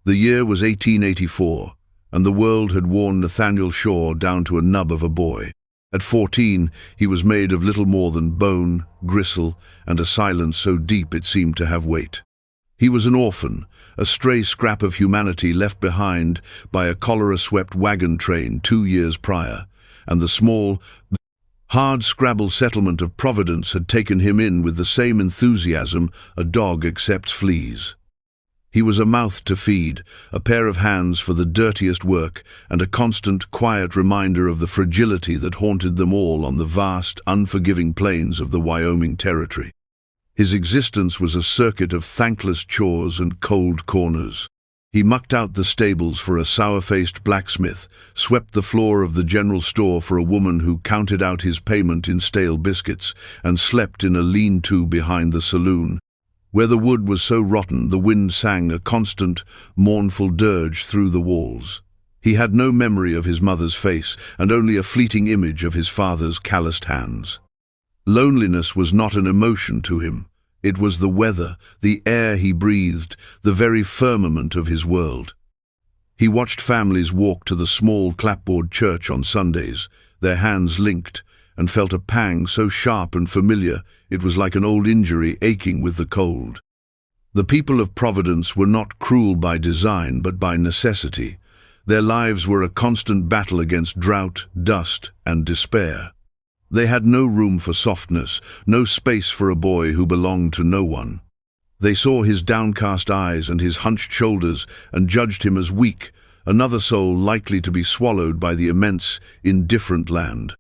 The year was 1884, and the world had worn Nathaniel Shaw down to a nub of a boy. At 14, he was made of little more than bone, gristle, and a silence so deep it seemed to have weight. He was an orphan, a stray scrap of humanity left behind by a cholera-swept wagon train 2 years prior, and the small, hard-scrabble settlement of Providence had taken him in with the same enthusiasm a dog accepts fleas. He was a mouth to feed, a pair of hands for the dirtiest work, and a constant, quiet reminder of the fragility that haunted them all on the vast, unforgiving plains of the Wyoming Territory. His existence was a circuit of thankless chores and cold corners. He mucked out the stables for a sour-faced blacksmith, swept the floor of the general store for a woman who counted out his payment in stale biscuits, and slept in a lean-to behind the saloon, where the wood was so rotten the wind sang a constant, mournful dirge through the walls. He had no memory of his mother's face, and only a fleeting image of his father's calloused hands. Loneliness was not an emotion to him. It was the weather, the air he breathed, the very firmament of his world. He watched families walk to the small clapboard church on Sundays, their hands linked, and felt a pang so sharp and familiar it was like an old injury aching with the cold. The people of Providence were not cruel by design but by necessity. Their lives were a constant battle against drought, dust, and despair. They had no room for softness, no space for a boy who belonged to no one. They saw his downcast eyes and his hunched shoulders and judged him as weak, another soul likely to be swallowed by the immense, indifferent land.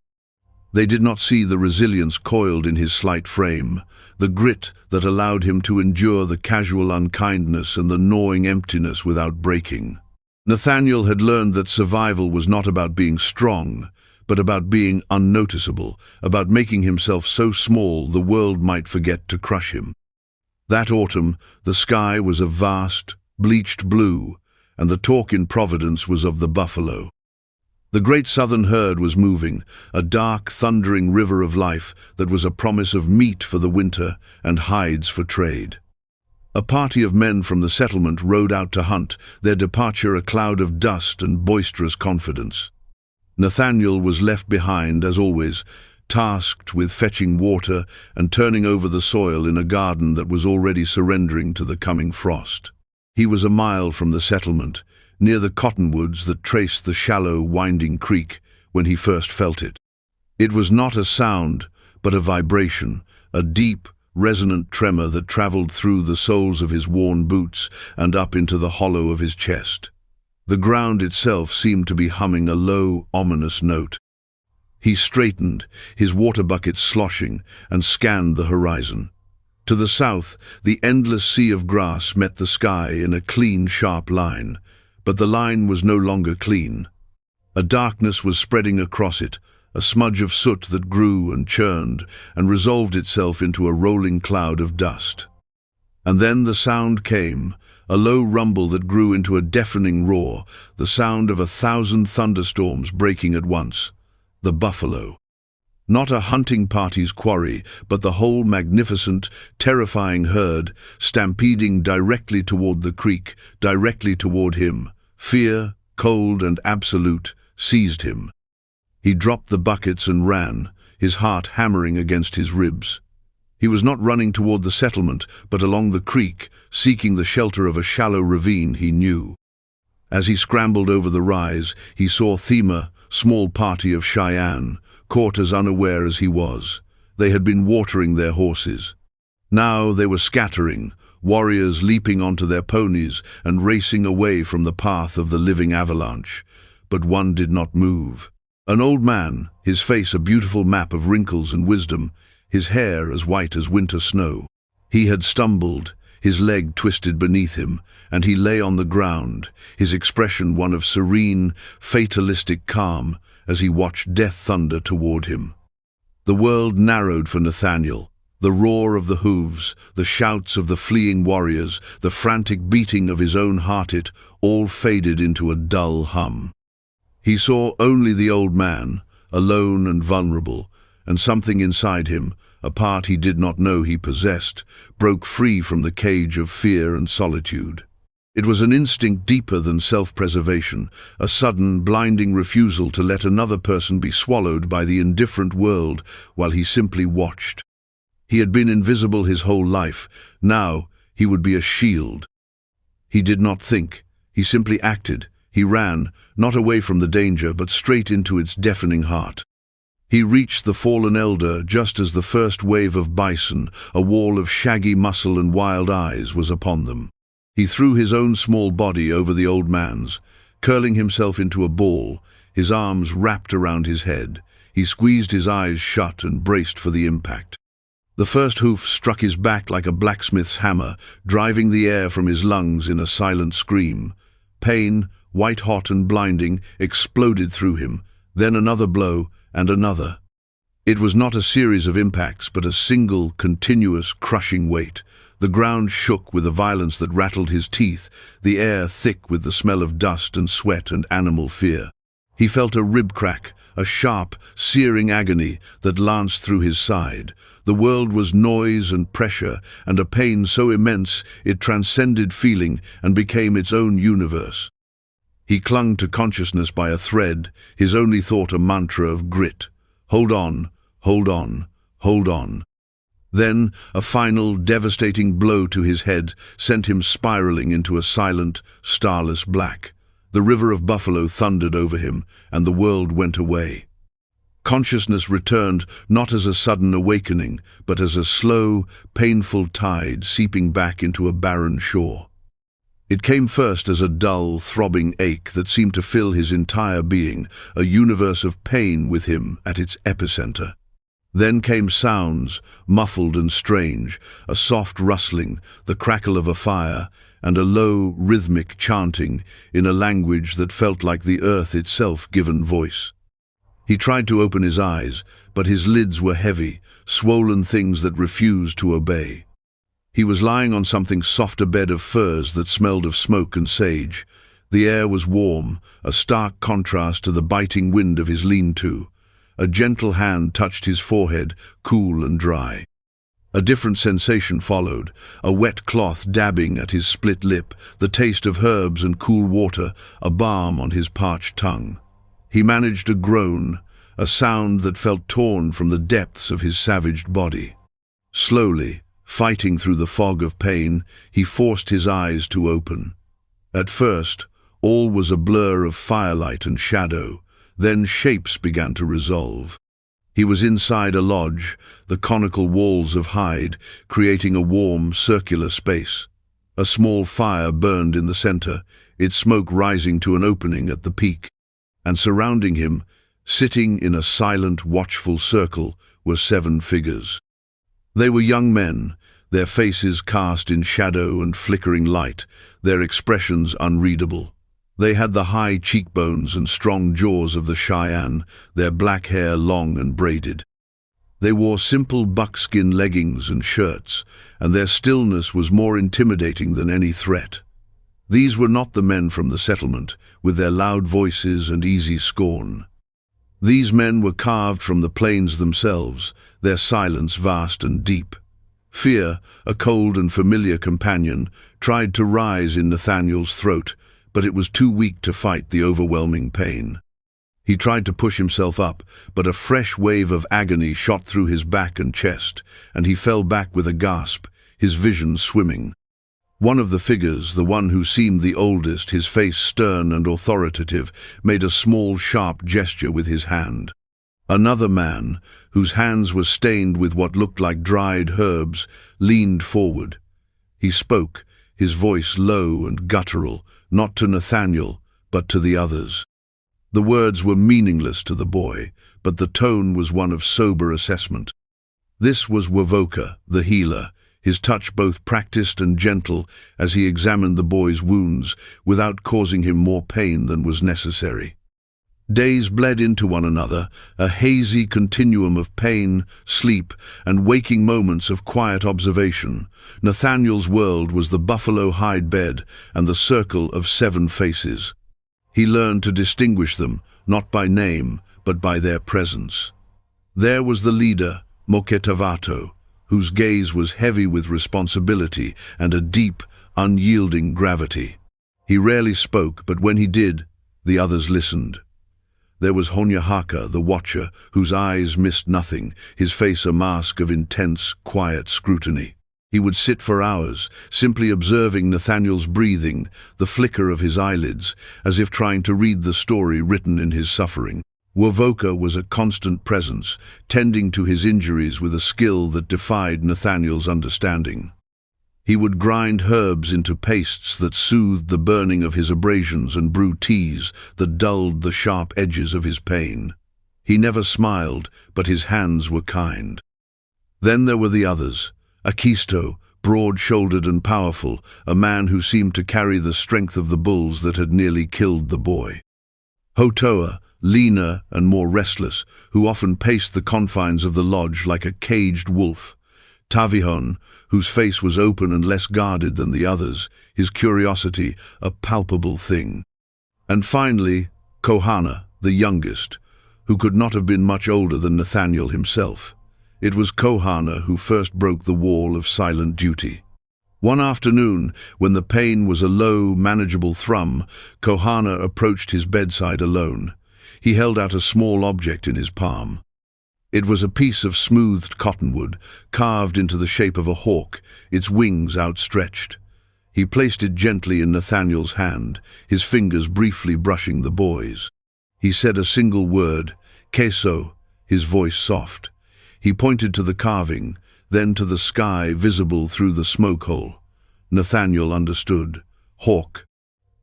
They did not see the resilience coiled in his slight frame, the grit that allowed him to endure the casual unkindness and the gnawing emptiness without breaking. Nathaniel had learned that survival was not about being strong, but about being unnoticeable, about making himself so small the world might forget to crush him. That autumn, the sky was a vast, bleached blue, and the talk in Providence was of the buffalo. The great southern herd was moving, a dark, thundering river of life that was a promise of meat for the winter and hides for trade. A party of men from the settlement rode out to hunt, their departure a cloud of dust and boisterous confidence. Nathaniel was left behind, as always, tasked with fetching water and turning over the soil in a garden that was already surrendering to the coming frost. He was a mile from the settlement, near the cottonwoods that traced the shallow, winding creek, when he first felt it. It was not a sound, but a vibration, a deep, resonant tremor that traveled through the soles of his worn boots and up into the hollow of his chest. The ground itself seemed to be humming a low, ominous note. He straightened, his water bucket sloshing, and scanned the horizon. To the south, the endless sea of grass met the sky in a clean, sharp line, but the line was no longer clean. A darkness was spreading across it, a smudge of soot that grew and churned and resolved itself into a rolling cloud of dust. And then the sound came, a low rumble that grew into a deafening roar, the sound of 1,000 thunderstorms breaking at once. The buffalo. Not a hunting party's quarry, but the whole magnificent, terrifying herd, stampeding directly toward the creek, directly toward him. Fear, cold and absolute, seized him. He dropped the buckets and ran, his heart hammering against his ribs. He was not running toward the settlement, but along the creek, seeking the shelter of a shallow ravine he knew. As he scrambled over the rise, he saw Thema, small party of Cheyenne, caught as unaware as he was. They had been watering their horses. Now they were scattering, warriors leaping onto their ponies and racing away from the path of the living avalanche. But one did not move. An old man, his face a beautiful map of wrinkles and wisdom, his hair as white as winter snow. He had stumbled, his leg twisted beneath him, and he lay on the ground, his expression one of serene, fatalistic calm, as he watched death thunder toward him. The world narrowed for Nathaniel. The roar of the hooves, the shouts of the fleeing warriors, the frantic beating of his own heart, all faded into a dull hum. He saw only the old man, alone and vulnerable, and something inside him, a part he did not know he possessed, broke free from the cage of fear and solitude. It was an instinct deeper than self-preservation, a sudden, blinding refusal to let another person be swallowed by the indifferent world while he simply watched. He had been invisible his whole life. Now he would be a shield. He did not think. He simply acted. He ran, not away from the danger, but straight into its deafening heart. He reached the fallen elder just as the first wave of bison, a wall of shaggy muscle and wild eyes, was upon them. He threw his own small body over the old man's, curling himself into a ball, his arms wrapped around his head. He squeezed his eyes shut and braced for the impact. The first hoof struck his back like a blacksmith's hammer, driving the air from his lungs in a silent scream. Pain, white-hot and blinding, exploded through him, then another blow and another. It was not a series of impacts, but a single, continuous, crushing weight. The ground shook with a violence that rattled his teeth, the air thick with the smell of dust and sweat and animal fear. He felt a rib crack, a sharp, searing agony that lanced through his side. The world was noise and pressure, and a pain so immense it transcended feeling and became its own universe. He clung to consciousness by a thread, his only thought a mantra of grit. Hold on, hold on, hold on. Then, a final, devastating blow to his head sent him spiraling into a silent, starless black. The river of buffalo thundered over him, and the world went away. Consciousness returned not as a sudden awakening, but as a slow, painful tide seeping back into a barren shore. It came first as a dull, throbbing ache that seemed to fill his entire being, a universe of pain with him at its epicenter. Then came sounds, muffled and strange, a soft rustling, the crackle of a fire, and a low, rhythmic chanting in a language that felt like the earth itself given voice. He tried to open his eyes, but his lids were heavy, swollen things that refused to obey. He was lying on something soft, a bed of furs that smelled of smoke and sage. The air was warm, a stark contrast to the biting wind of his lean-to. A gentle hand touched his forehead, cool and dry. A different sensation followed, a wet cloth dabbing at his split lip, the taste of herbs and cool water, a balm on his parched tongue. He managed a groan, a sound that felt torn from the depths of his savaged body. Slowly, fighting through the fog of pain, he forced his eyes to open. At first, all was a blur of firelight and shadow, then shapes began to resolve. He was inside a lodge, the conical walls of hide, creating a warm, circular space. A small fire burned in the center, its smoke rising to an opening at the peak. And surrounding him, sitting in a silent, watchful circle, were 7 figures. They were young men, their faces cast in shadow and flickering light, their expressions unreadable. They had the high cheekbones and strong jaws of the Cheyenne, their black hair long and braided. They wore simple buckskin leggings and shirts, and their stillness was more intimidating than any threat. These were not the men from the settlement, with their loud voices and easy scorn. These men were carved from the plains themselves, their silence vast and deep. Fear, a cold and familiar companion, tried to rise in Nathaniel's throat, but it was too weak to fight the overwhelming pain. He tried to push himself up, but a fresh wave of agony shot through his back and chest, and he fell back with a gasp, his vision swimming. One of the figures, the one who seemed the oldest, his face stern and authoritative, made a small, sharp gesture with his hand. Another man, whose hands were stained with what looked like dried herbs, leaned forward. He spoke, his voice low and guttural, not to Nathaniel, but to the others. The words were meaningless to the boy, but the tone was one of sober assessment. This was Awoke, the healer, his touch both practiced and gentle as he examined the boy's wounds without causing him more pain than was necessary. Days bled into one another, a hazy continuum of pain, sleep, and waking moments of quiet observation. Nathaniel's world was the buffalo hide bed and the circle of 7 faces. He learned to distinguish them, not by name, but by their presence. There was the leader, Moketavato, whose gaze was heavy with responsibility and a deep, unyielding gravity. He rarely spoke, but when he did, the others listened. There was Honyahaka, the watcher, whose eyes missed nothing, his face a mask of intense, quiet scrutiny. He would sit for hours, simply observing Nathaniel's breathing, the flicker of his eyelids, as if trying to read the story written in his suffering. Wovoka was a constant presence, tending to his injuries with a skill that defied Nathaniel's understanding. He would grind herbs into pastes that soothed the burning of his abrasions and brew teas that dulled the sharp edges of his pain. He never smiled, but his hands were kind. Then there were the others. Akisto, broad-shouldered and powerful, a man who seemed to carry the strength of the bulls that had nearly killed the boy. Hotoa, leaner and more restless, who often paced the confines of the lodge like a caged wolf. Tavihon, whose face was open and less guarded than the others, his curiosity a palpable thing. And finally, Kohana, the youngest, who could not have been much older than Nathaniel himself. It was Kohana who first broke the wall of silent duty. One afternoon, when the pain was a low, manageable thrum, Kohana approached his bedside alone. He held out a small object in his palm. It was a piece of smoothed cottonwood, carved into the shape of a hawk, its wings outstretched. He placed it gently in Nathaniel's hand, his fingers briefly brushing the boy's. He said a single word, "Queso," his voice soft. He pointed to the carving, then to the sky visible through the smoke hole. Nathaniel understood. Hawk.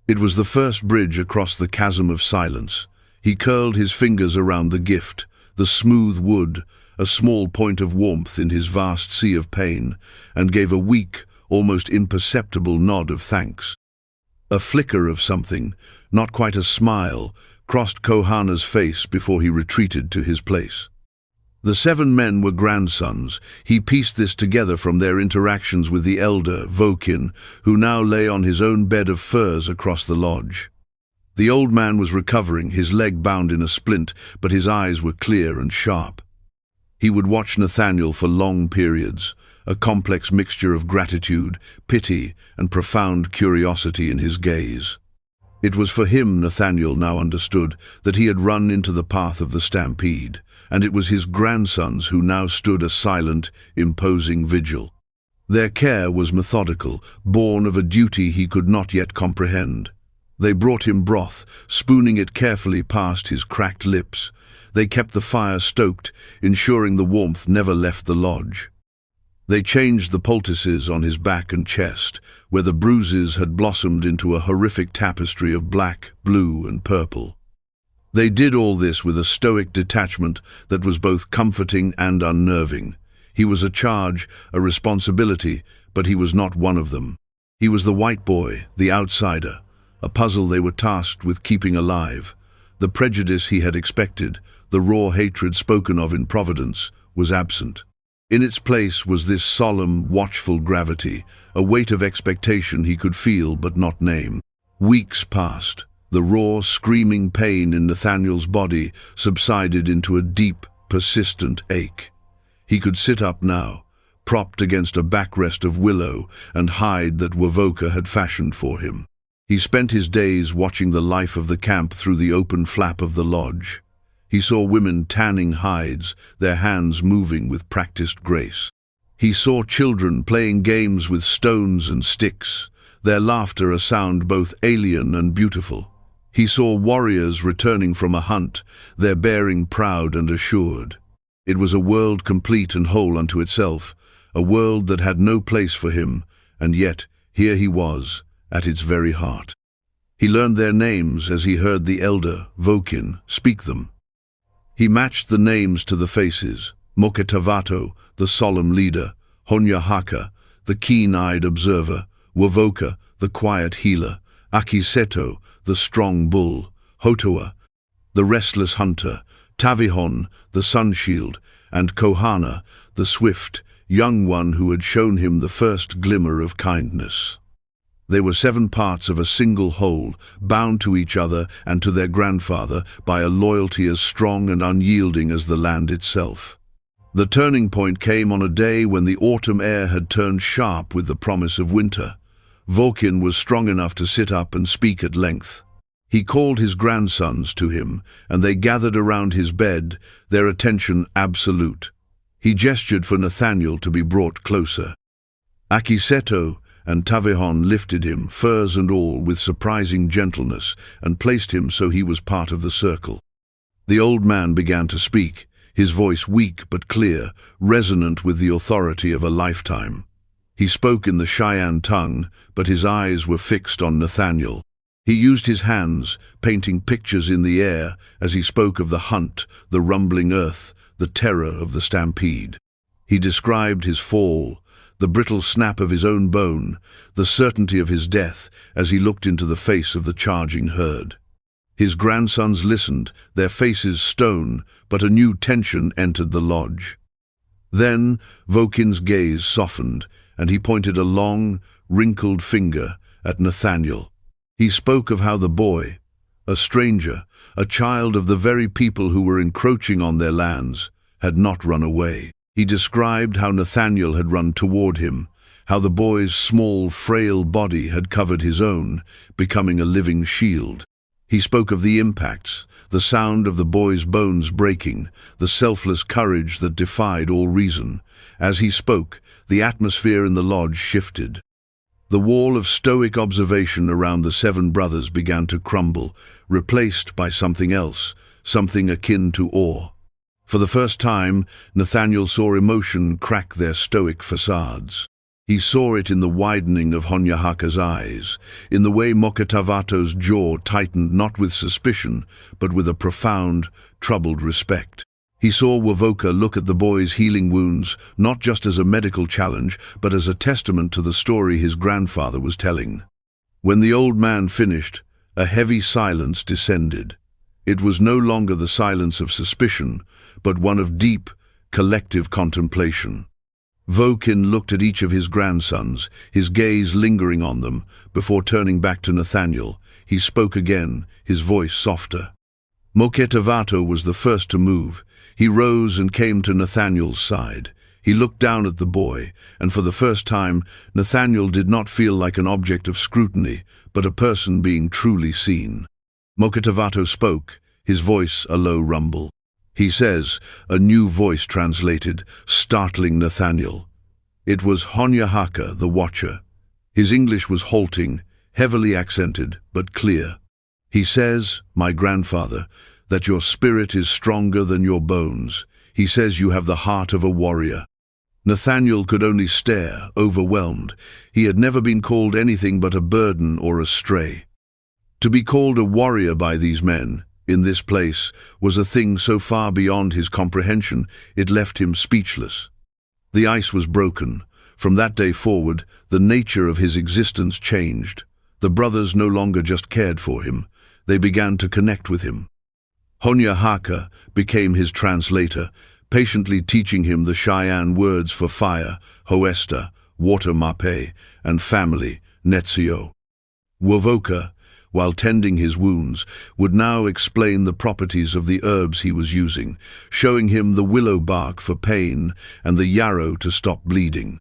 It was the first bridge across the chasm of silence. He curled his fingers around the gift, the smooth wood, a small point of warmth in his vast sea of pain, and gave a weak, almost imperceptible nod of thanks. A flicker of something, not quite a smile, crossed Kohana's face before he retreated to his place. The 7 men were grandsons. He pieced this together from their interactions with the elder, Vokin, who now lay on his own bed of furs across the lodge. The old man was recovering, his leg bound in a splint, but his eyes were clear and sharp. He would watch Nathaniel for long periods, a complex mixture of gratitude, pity, and profound curiosity in his gaze. It was for him, Nathaniel now understood, that he had run into the path of the stampede, and it was his grandsons who now stood a silent, imposing vigil. Their care was methodical, born of a duty he could not yet comprehend. They brought him broth, spooning it carefully past his cracked lips. They kept the fire stoked, ensuring the warmth never left the lodge. They changed the poultices on his back and chest, where the bruises had blossomed into a horrific tapestry of black, blue, and purple. They did all this with a stoic detachment that was both comforting and unnerving. He was a charge, a responsibility, but he was not one of them. He was the white boy, the outsider, a puzzle they were tasked with keeping alive. The prejudice he had expected, the raw hatred spoken of in Providence, was absent. In its place was this solemn, watchful gravity, a weight of expectation he could feel but not name. Weeks passed. The raw, screaming pain in Nathaniel's body subsided into a deep, persistent ache. He could sit up now, propped against a backrest of willow and hide that Wovoka had fashioned for him. He spent his days watching the life of the camp through the open flap of the lodge. He saw women tanning hides, their hands moving with practiced grace. He saw children playing games with stones and sticks, their laughter a sound both alien and beautiful. He saw warriors returning from a hunt, their bearing proud and assured. It was a world complete and whole unto itself, a world that had no place for him, and yet here he was, at its very heart. He learned their names as he heard the elder, Vokin, speak them. He matched the names to the faces: Moketavato, the solemn leader; Honyahaka, the keen-eyed observer; Wovoka, the quiet healer; Akiseto, the strong bull; Hotoa, the restless hunter; Tavihon, the sun-shield; and Kohana, the swift, young one who had shown him the first glimmer of kindness. They were 7 parts of a single whole, bound to each other and to their grandfather by a loyalty as strong and unyielding as the land itself. The turning point came on a day when the autumn air had turned sharp with the promise of winter. Vulcan was strong enough to sit up and speak at length. He called his grandsons to him, and they gathered around his bed, their attention absolute. He gestured for Nathaniel to be brought closer. Akiseto and Tavehon lifted him, furs and all, with surprising gentleness, and placed him so he was part of the circle. The old man began to speak, his voice weak but clear, resonant with the authority of a lifetime. He spoke in the Cheyenne tongue, but his eyes were fixed on Nathaniel. He used his hands, painting pictures in the air as he spoke of the hunt, the rumbling earth, the terror of the stampede. He described his fall, the brittle snap of his own bone, the certainty of his death as he looked into the face of the charging herd. His grandsons listened, their faces stone, but a new tension entered the lodge. Then Vulcan's gaze softened, and he pointed a long, wrinkled finger at Nathaniel. He spoke of how the boy, a stranger, a child of the very people who were encroaching on their lands, had not run away. He described how Nathaniel had run toward him, how the boy's small, frail body had covered his own, becoming a living shield. He spoke of the impacts, the sound of the boy's bones breaking, the selfless courage that defied all reason. As he spoke, the atmosphere in the lodge shifted. The wall of stoic observation around the seven brothers began to crumble, replaced by something else, something akin to awe. For the first time, Nathaniel saw emotion crack their stoic facades. He saw it in the widening of Honyahaka's eyes, in the way Mokotavato's jaw tightened not with suspicion, but with a profound, troubled respect. He saw Wovoka look at the boy's healing wounds, not just as a medical challenge, but as a testament to the story his grandfather was telling. When the old man finished, a heavy silence descended. It was no longer the silence of suspicion, but one of deep, collective contemplation. Vulcan looked at each of his grandsons, his gaze lingering on them, before turning back to Nathaniel. He spoke again, his voice softer. Mokotavato was the first to move. He rose and came to Nathaniel's side. He looked down at the boy, and for the first time, Nathaniel did not feel like an object of scrutiny, but a person being truly seen. Mokotavato spoke, his voice a low rumble. He says, a new voice translated, startling Nathaniel. It was Honyahaka, the Watcher. His English was halting, heavily accented, but clear. He says, my grandfather, that your spirit is stronger than your bones. He says you have the heart of a warrior. Nathaniel could only stare, overwhelmed. He had never been called anything but a burden or a stray. To be called a warrior by these men, in this place, was a thing so far beyond his comprehension, it left him speechless. The ice was broken. From that day forward, the nature of his existence changed. The brothers no longer just cared for him. They began to connect with him. Honyahaka became his translator, patiently teaching him the Cheyenne words for fire, hoesta, water mape, and family, netsio. Wovoka, while tending his wounds, would now explain the properties of the herbs he was using, showing him the willow bark for pain and the yarrow to stop bleeding.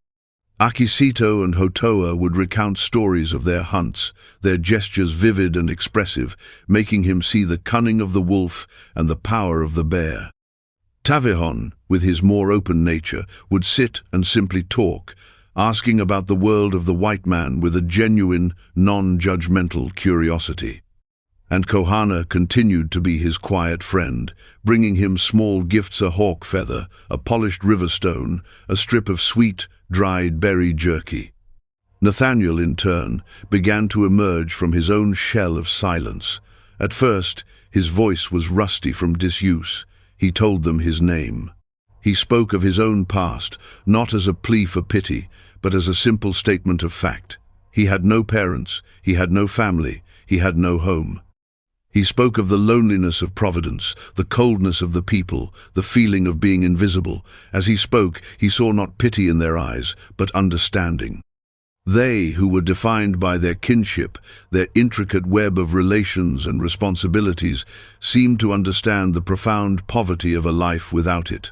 Akisito and Hotoa would recount stories of their hunts, their gestures vivid and expressive, making him see the cunning of the wolf and the power of the bear. Tavehon, with his more open nature, would sit and simply talk, asking about the world of the white man with a genuine, non-judgmental curiosity. And Kohana continued to be his quiet friend, bringing him small gifts, a hawk feather, a polished river stone, a strip of sweet, dried berry jerky. Nathaniel, in turn, began to emerge from his own shell of silence. At first, his voice was rusty from disuse. He told them his name. He spoke of his own past, not as a plea for pity, but as a simple statement of fact. He had no parents, he had no family, he had no home. He spoke of the loneliness of Providence, the coldness of the people, the feeling of being invisible. As he spoke, he saw not pity in their eyes, but understanding. They, who were defined by their kinship, their intricate web of relations and responsibilities, seemed to understand the profound poverty of a life without it.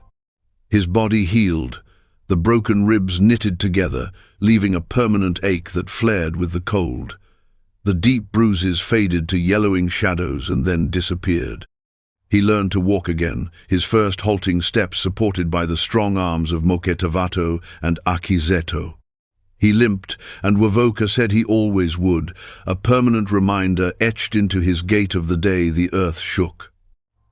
His body healed, the broken ribs knitted together, leaving a permanent ache that flared with the cold. The deep bruises faded to yellowing shadows and then disappeared. He learned to walk again, his first halting steps supported by the strong arms of Moketavato and Akizeto. He limped, and Wovoka said he always would, a permanent reminder etched into his gait of the day the earth shook.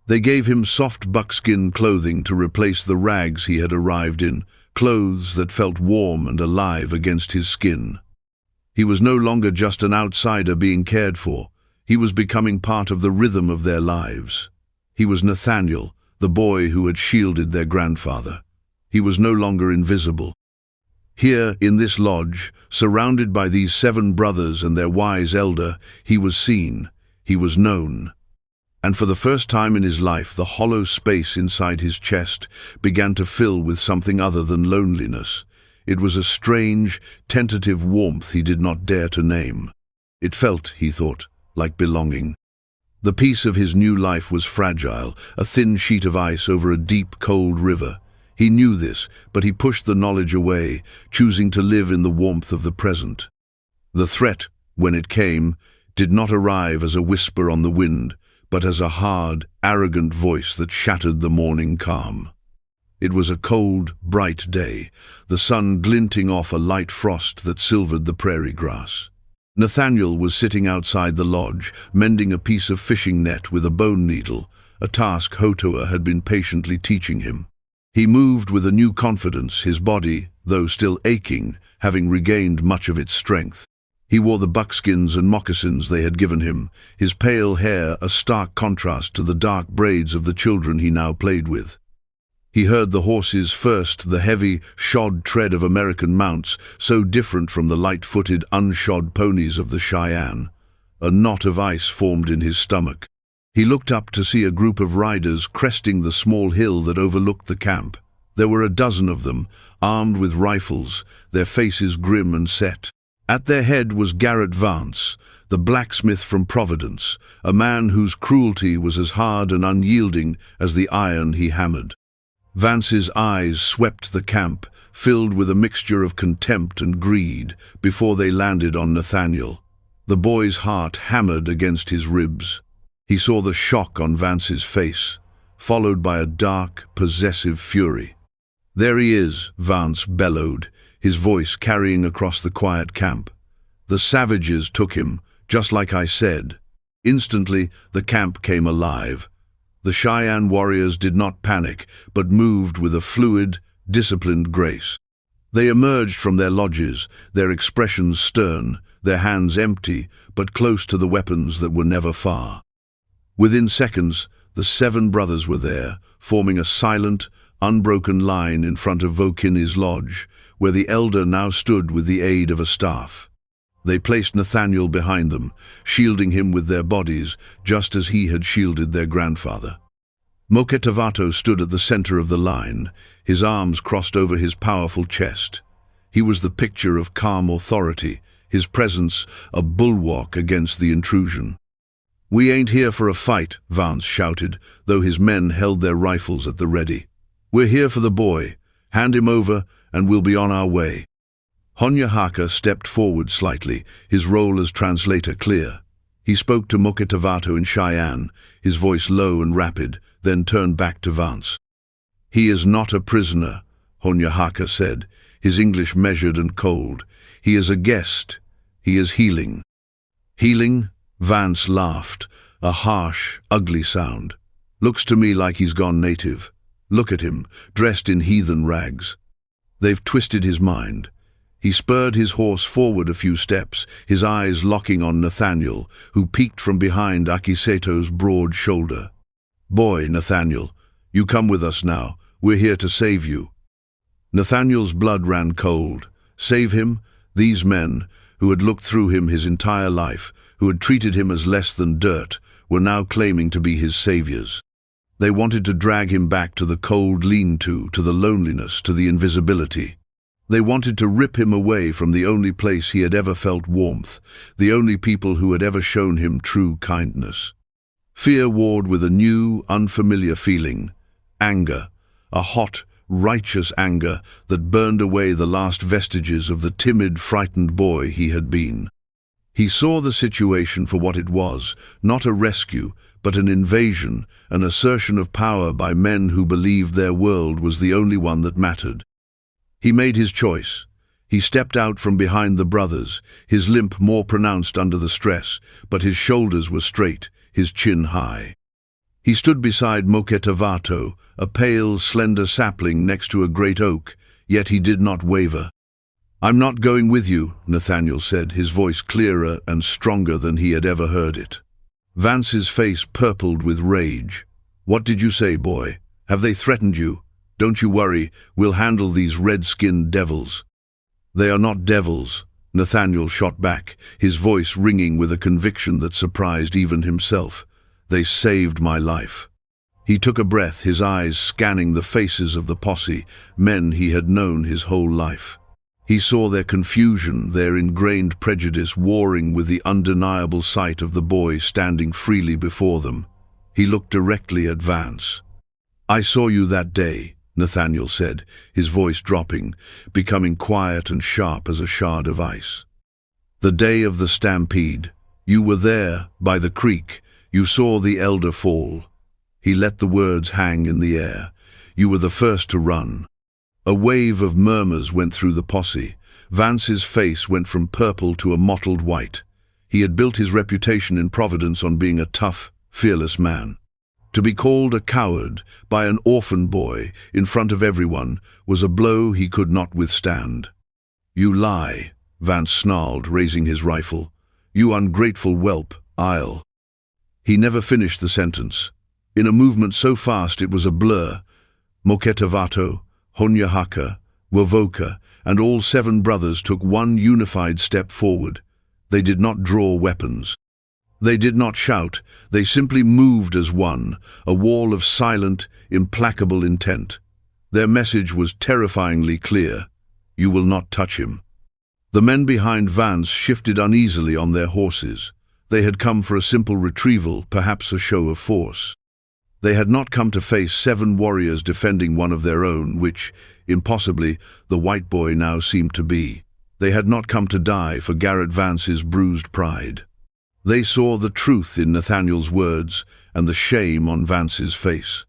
They gave him soft buckskin clothing to replace the rags he had arrived in, clothes that felt warm and alive against his skin. He was no longer just an outsider being cared for. He was becoming part of the rhythm of their lives. He was Nathaniel, the boy who had shielded their grandfather. He was no longer invisible. Here, in this lodge, surrounded by these 7 brothers and their wise elder, he was seen, he was known. And for the first time in his life, the hollow space inside his chest began to fill with something other than loneliness. It was a strange, tentative warmth he did not dare to name. It felt, he thought, like belonging. The peace of his new life was fragile, a thin sheet of ice over a deep, cold river. He knew this, but he pushed the knowledge away, choosing to live in the warmth of the present. The threat, when it came, did not arrive as a whisper on the wind, but as a hard, arrogant voice that shattered the morning calm. It was a cold, bright day, the sun glinting off a light frost that silvered the prairie grass. Nathaniel was sitting outside the lodge, mending a piece of fishing net with a bone needle, a task Hotoa had been patiently teaching him. He moved with a new confidence, his body, though still aching, having regained much of its strength. He wore the buckskins and moccasins they had given him, his pale hair a stark contrast to the dark braids of the children he now played with. He heard the horses first, the heavy, shod tread of American mounts, so different from the light-footed, unshod ponies of the Cheyenne. A knot of ice formed in his stomach. He looked up to see a group of riders cresting the small hill that overlooked the camp. There were a dozen of them, armed with rifles, their faces grim and set. At their head was Garrett Vance, the blacksmith from Providence, a man whose cruelty was as hard and unyielding as the iron he hammered. Vance's eyes swept the camp, filled with a mixture of contempt and greed, before they landed on Nathaniel. The boy's heart hammered against his ribs. He saw the shock on Vance's face, followed by a dark, possessive fury. "There he is," Vance bellowed, his voice carrying across the quiet camp. "The savages took him, just like I said." Instantly, the camp came alive. The Cheyenne warriors did not panic, but moved with a fluid, disciplined grace. They emerged from their lodges, their expressions stern, their hands empty, but close to the weapons that were never far. Within seconds, the 7 brothers were there, forming a silent, unbroken line in front of Vokini's lodge, where the elder now stood with the aid of a staff. They placed Nathaniel behind them, shielding him with their bodies, just as he had shielded their grandfather. Moketavato stood at the center of the line, his arms crossed over his powerful chest. He was the picture of calm authority, his presence a bulwark against the intrusion. "We ain't here for a fight," Vance shouted, though his men held their rifles at the ready. "We're here for the boy. Hand him over, and we'll be on our way." Honyahaka stepped forward slightly, his role as translator clear. He spoke to Moketavato in Cheyenne, his voice low and rapid, then turned back to Vance. "He is not a prisoner," Honyahaka said, his English measured and cold. "He is a guest. He is healing." "Healing?" Vance laughed, a harsh, ugly sound. "Looks to me like he's gone native. Look at him, dressed in heathen rags. They've twisted his mind." He spurred his horse forward a few steps, his eyes locking on Nathaniel, who peeked from behind Akiseto's broad shoulder. "Boy, Nathaniel, you come with us now. We're here to save you." Nathaniel's blood ran cold. Save him? These men, who had looked through him his entire life, who had treated him as less than dirt, were now claiming to be his saviors. They wanted to drag him back to the cold lean-to, to the loneliness, to the invisibility. They wanted to rip him away from the only place he had ever felt warmth, the only people who had ever shown him true kindness. Fear warred with a new, unfamiliar feeling, anger, a hot, righteous anger that burned away the last vestiges of the timid, frightened boy he had been. He saw the situation for what it was, not a rescue, but an invasion, an assertion of power by men who believed their world was the only one that mattered. He made his choice. He stepped out from behind the brothers, his limp more pronounced under the stress, but his shoulders were straight, his chin high. He stood beside Moketavato, a pale, slender sapling next to a great oak, yet he did not waver. "I'm not going with you," Nathaniel said, his voice clearer and stronger than he had ever heard it. Vance's face purpled with rage. "What did you say, boy? Have they threatened you? Don't you worry, we'll handle these red-skinned devils." "They are not devils," Nathaniel shot back, his voice ringing with a conviction that surprised even himself. "They saved my life." He took a breath, his eyes scanning the faces of the posse, men he had known his whole life. He saw their confusion, their ingrained prejudice warring with the undeniable sight of the boy standing freely before them. He looked directly at Vance. "I saw you that day," Nathaniel said, his voice dropping, becoming quiet and sharp as a shard of ice. "The day of the stampede. You were there, by the creek. You saw the elder fall." He let the words hang in the air. "You were the first to run." A wave of murmurs went through the posse. Vance's face went from purple to a mottled white. He had built his reputation in Providence on being a tough, fearless man. To be called a coward by an orphan boy in front of everyone was a blow he could not withstand. "You lie," Vance snarled, raising his rifle. "You ungrateful whelp, I'll—" He never finished the sentence. In a movement so fast it was a blur, Moketavato, Honyahaka, Wovoka, and all 7 brothers took one unified step forward. They did not draw weapons. They did not shout, they simply moved as one, a wall of silent, implacable intent. Their message was terrifyingly clear: "You will not touch him." The men behind Vance shifted uneasily on their horses. They had come for a simple retrieval, perhaps a show of force. They had not come to face 7 warriors defending one of their own, which, impossibly, the white boy now seemed to be. They had not come to die for Garrett Vance's bruised pride. They saw the truth in Nathaniel's words and the shame on Vance's face.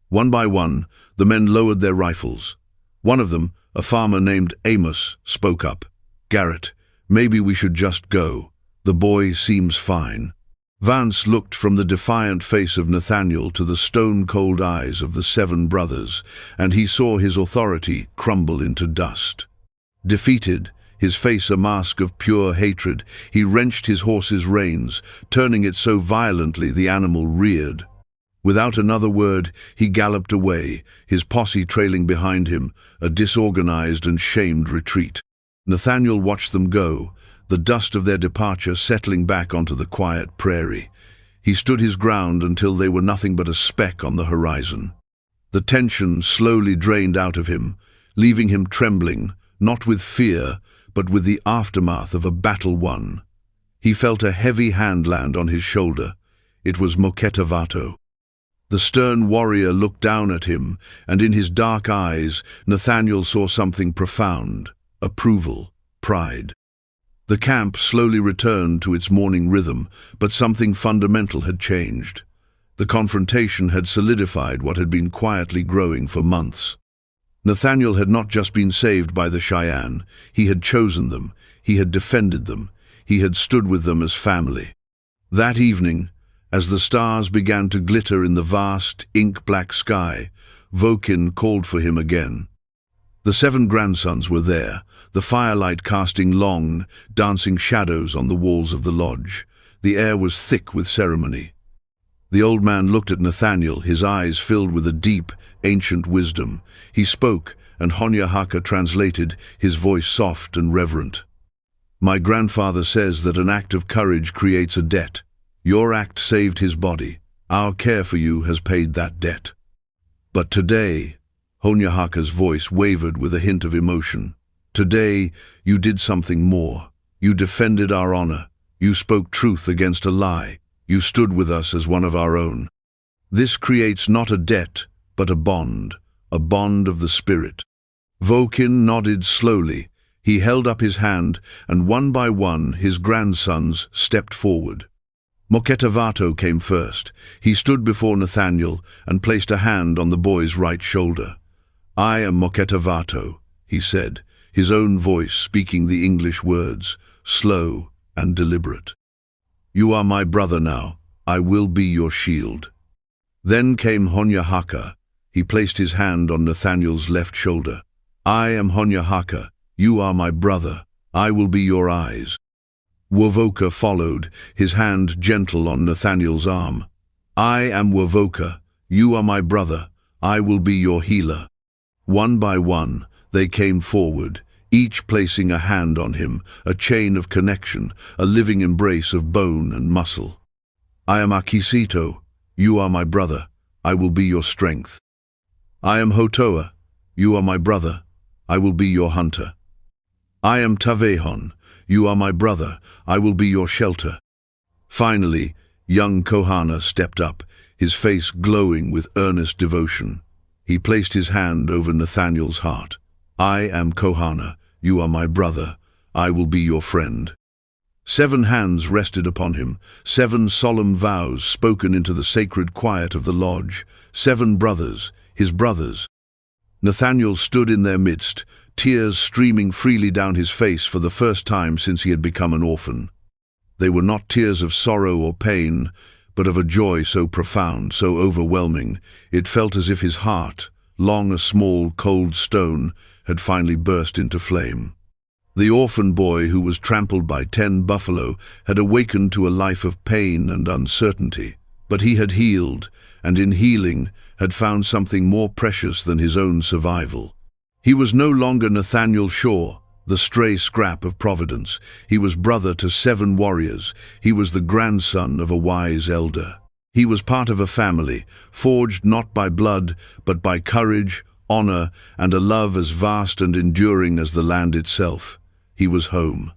One by one, the men lowered their rifles. One of them, a farmer named Amos, spoke up. "Garrett, maybe we should just go. The boy seems fine." Vance looked from the defiant face of Nathaniel to the stone-cold eyes of the 7 brothers, and he saw his authority crumble into dust. Defeated, his face a mask of pure hatred, he wrenched his horse's reins, turning it so violently the animal reared. Without another word, he galloped away, his posse trailing behind him, a disorganized and shamed retreat. Nathaniel watched them go, the dust of their departure settling back onto the quiet prairie. He stood his ground until they were nothing but a speck on the horizon. The tension slowly drained out of him, leaving him trembling, not with fear, but with the aftermath of a battle won. He felt a heavy hand land on his shoulder. It was Moketavato. The stern warrior looked down at him, and in his dark eyes, Nathaniel saw something profound: approval, pride. The camp slowly returned to its morning rhythm, but something fundamental had changed. The confrontation had solidified what had been quietly growing for months. Nathaniel had not just been saved by the Cheyenne. He had chosen them. He had defended them. He had stood with them as family. That evening, as the stars began to glitter in the vast, ink-black sky, Vokin called for him again. The 7 grandsons were there, the firelight casting long, dancing shadows on the walls of the lodge. The air was thick with ceremony. The old man looked at Nathaniel, his eyes filled with a deep, ancient wisdom. He spoke, and Honyahaka translated, his voice soft and reverent. "My grandfather says that an act of courage creates a debt. Your act saved his body. Our care for you has paid that debt. But today," Honyahaka's voice wavered with a hint of emotion, "today you did something more. You defended our honor. You spoke truth against a lie. You stood with us as one of our own. This creates not a debt, but a bond, a bond of the spirit. Vokin nodded slowly. He held up his hand, and one by one his grandsons stepped forward. Moketavato came first. He stood before Nathaniel and placed a hand on the boy's right shoulder. "I am Moketavato," he said, his own voice speaking the English words, slow and deliberate. "You are my brother now. I will be your shield." Then came Honyahaka. He placed his hand on Nathaniel's left shoulder. "I am Honyahaka. You are my brother. I will be your eyes." Wovoka followed, his hand gentle on Nathaniel's arm. "I am Wovoka. You are my brother. I will be your healer." One by one, they came forward, each placing a hand on him, a chain of connection, a living embrace of bone and muscle. "I am Akisito. You are my brother. I will be your strength." "I am Hotoa. You are my brother. I will be your hunter." "I am Tavehon. You are my brother. I will be your shelter." Finally, young Kohana stepped up, his face glowing with earnest devotion. He placed his hand over Nathaniel's heart. "I am Kohana. You are my brother. I will be your friend." 7 hands rested upon him, 7 solemn vows spoken into the sacred quiet of the lodge. 7 brothers, his brothers. Nathaniel stood in their midst, tears streaming freely down his face for the first time since he had become an orphan. They were not tears of sorrow or pain, but of a joy so profound, so overwhelming, it felt as if his heart, long a small, cold stone, had finally burst into flame. The orphan boy who was trampled by 10 buffalo had awakened to a life of pain and uncertainty. But he had healed, and in healing had found something more precious than his own survival. He was no longer Nathaniel Shaw, the stray scrap of Providence. He was brother to 7 warriors. He was the grandson of a wise elder. He was part of a family, forged not by blood, but by courage, honor, and a love as vast and enduring as the land itself. He was home.